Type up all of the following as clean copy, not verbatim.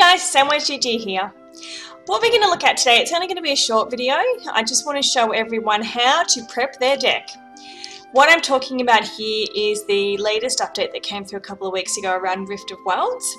guys, Samwise GG here. What we're going to look at today, it's only going to be a short video. I just want to show everyone how to prep their deck. What I'm talking about here is the latest update that came through a couple of weeks ago around Rift of Worlds.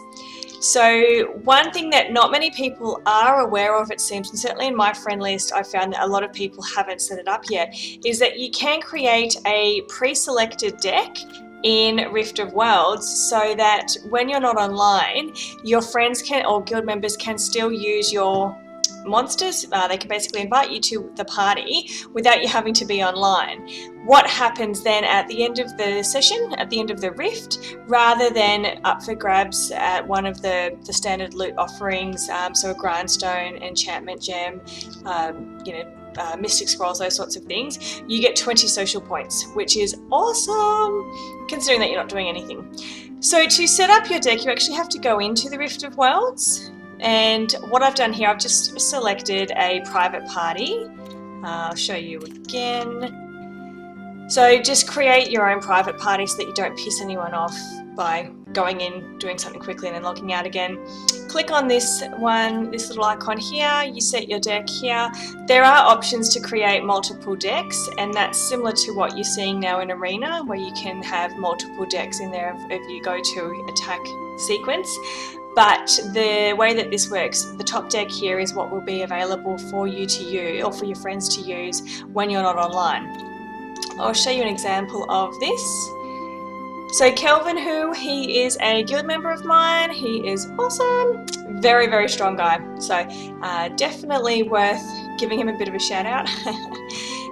So one thing that not many people are aware of, it seems, and certainly in my friend list I found that a lot of people haven't set it up yet, is that you can create a pre-selected deck in Rift of Worlds so that when you're not online, your friends can, or guild members can still use your monsters. They can basically invite you to the party without you having to be online. What happens then at the end of the session, at the end of the Rift, rather than up for grabs at one of the standard loot offerings, so a grindstone, enchantment gem, mystic scrolls, those sorts of things, you get 20 social points, which is awesome considering that you're not doing anything. So to set up your deck, you actually have to go into the Rift of Worlds. And what I've done here, I've just selected a private party. I'll show you again. So just create your own private party so that you don't piss anyone off by going in, doing something quickly and then logging out again. Click on this one, this little icon here, you set your deck here. There are options to create multiple decks, and that's similar to what you're seeing now in Arena, where you can have multiple decks in there if you go to attack sequence. But the way that this works, the top deck here is what will be available for you to use, or for your friends to use when you're not online. I'll show you an example of this. So Kelvin, he is a guild member of mine, he is awesome, very, very strong guy. So definitely worth giving him a bit of a shout out.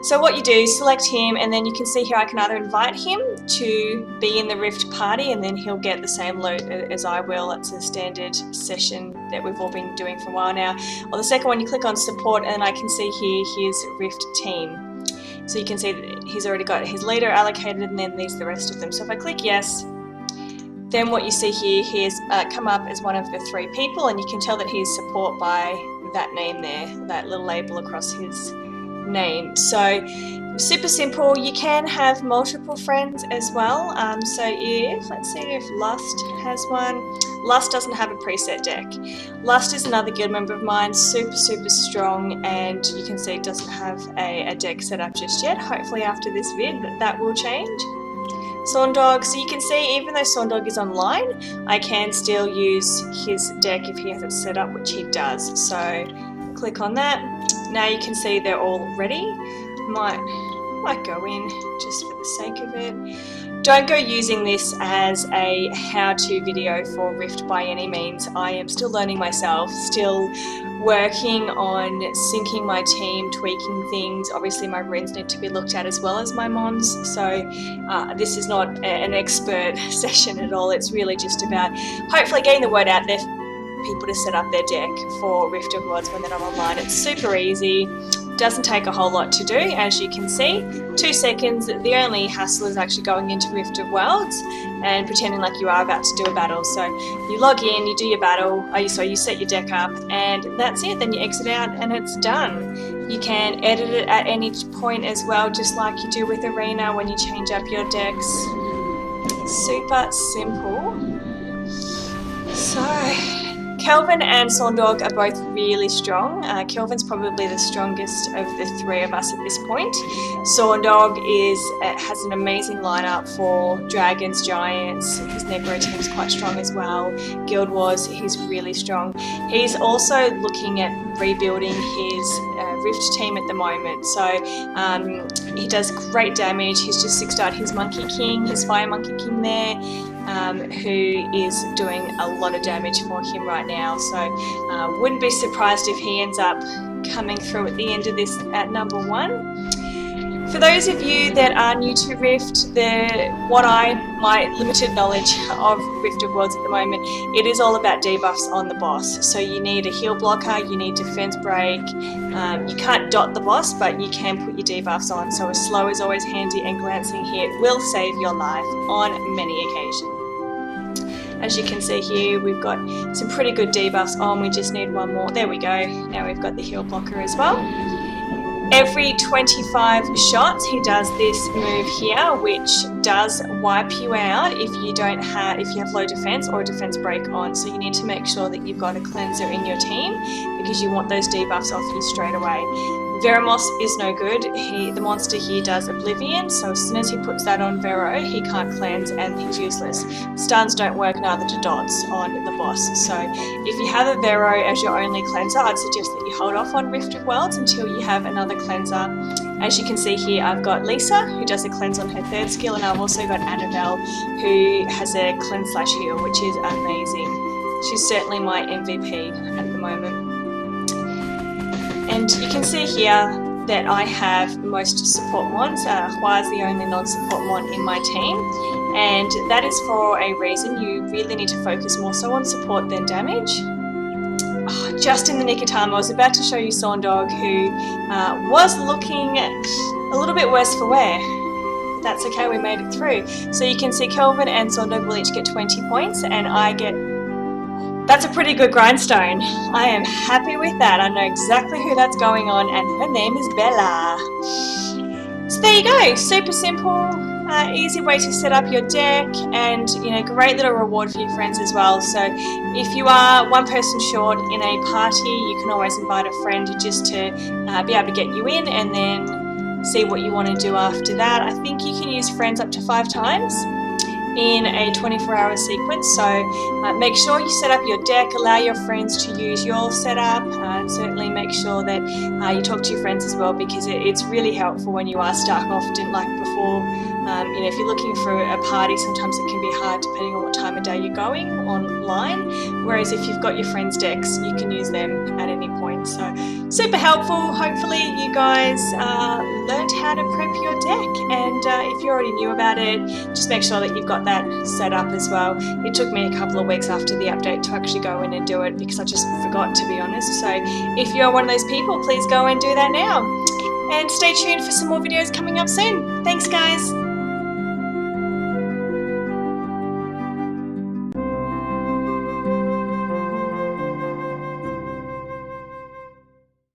So what you do is select him, and then you can see here I can either invite him to be in the Rift party, and then he'll get the same loot as I will. It's a standard session that we've all been doing for a while now. Or the second one, you click on support, and I can see here his Rift team. So you can see that he's already got his leader allocated, and then these are the rest of them. So if I click yes, then what you see here, he has come up as one of the 3 people, and you can tell that he is support by that name there, that little label across his name. So super simple. You can have multiple friends as well. So if, let's see if Lust has one. Lust doesn't have a preset deck. Lust is another guild member of mine, super strong, and you can see it doesn't have a deck set up just yet. Hopefully after this vid that will change. Saundog, so you can see even though Saundog is online, I can still use his deck if he has it set up, which he does. So click on that. Now you can see they're all ready. Might go in just for the sake of it. Don't go using this as a how-to video for Rift by any means. I am still learning myself, still working on syncing my team, tweaking things. Obviously my runes need to be looked at as well as my mons, so this is not an expert session at all. It's really just about hopefully getting the word out there for people to set up their deck for Rift of Worlds when they're not online. It's super easy. Doesn't take a whole lot to do, as you can see. 2 seconds. The only hassle is actually going into Rift of Worlds and pretending like you are about to do a battle. So you log in, you do your battle, you set your deck up, and that's it. Then you exit out and it's done. You can edit it at any point as well, just like you do with Arena when you change up your decks. Super simple. So Kelvin and Saundog are both really strong. Kelvin's probably the strongest of the 3 of us at this point. Saundog has an amazing lineup for dragons, giants. His Negro team is quite strong as well. Guild Wars, he's really strong. He's also looking at rebuilding his Rift team at the moment. So he does great damage. He's just 6-starred his Monkey King, his Fire Monkey King there, who is doing a lot of damage for him right now. So wouldn't be surprised if he ends up coming through at the end of this at number 1. For those of you that are new to Rift, my limited knowledge of Rift of Worlds at the moment, it is all about debuffs on the boss. So you need a heal blocker, you need defense break, you can't dot the boss, but you can put your debuffs on. So a slow is always handy, and glancing hit will save your life on many occasions. As you can see here, we've got some pretty good debuffs on. We just need one more. There we go. Now we've got the heal blocker as well. Every 25 shots he does this move here, which does wipe you out if you have low defense or a defense break on. So you need to make sure that you've got a cleanser in your team because you want those debuffs off you straight away. Veramos is no good. The monster here does Oblivion, so as soon as he puts that on Vero, he can't cleanse and he's useless. Stuns don't work, neither do dots on the boss. So if you have a Vero as your only cleanser, I'd suggest that you hold off on Rift of Worlds until you have another cleanser. As you can see here, I've got Lisa, who does a cleanse on her 3rd skill, and I've also got Annabelle, who has a cleanse/heal, which is amazing. She's certainly my MVP at the moment. And you can see here that I have most support mons. Hua is the only non-support mon in my team, and that is for a reason. You really need to focus more so on support than damage. Oh, just in the nick of time, I was about to show you Saundog, who was looking a little bit worse for wear. That's okay, we made it through. So you can see Kelvin and Saundog will each get 20 points, and I get... That's a pretty good grindstone. I am happy with that. I know exactly who that's going on, and her name is Bella. So there you go. Super simple, easy way to set up your deck, and great little reward for your friends as well. So if you are one person short in a party, you can always invite a friend just to be able to get you in, and then see what you want to do after that. I think you can use friends up to 5 times in a 24-hour sequence, so make sure you set up your deck, allow your friends to use your setup, and certainly make sure that you talk to your friends as well, because it's really helpful when you are stuck. Often, like before, if you're looking for a party, sometimes it can be hard depending on what time of day you're going online, whereas if you've got your friends' decks, you can use them at any point. So super helpful. Hopefully you guys learned how to prep your deck, and if you already knew about it, just make sure that you've got that set up as well. It took me a couple of weeks after the update to actually go in and do it because I just forgot, to be honest. So if you're one of those people, please go and do that now. And stay tuned for some more videos coming up soon. Thanks, guys.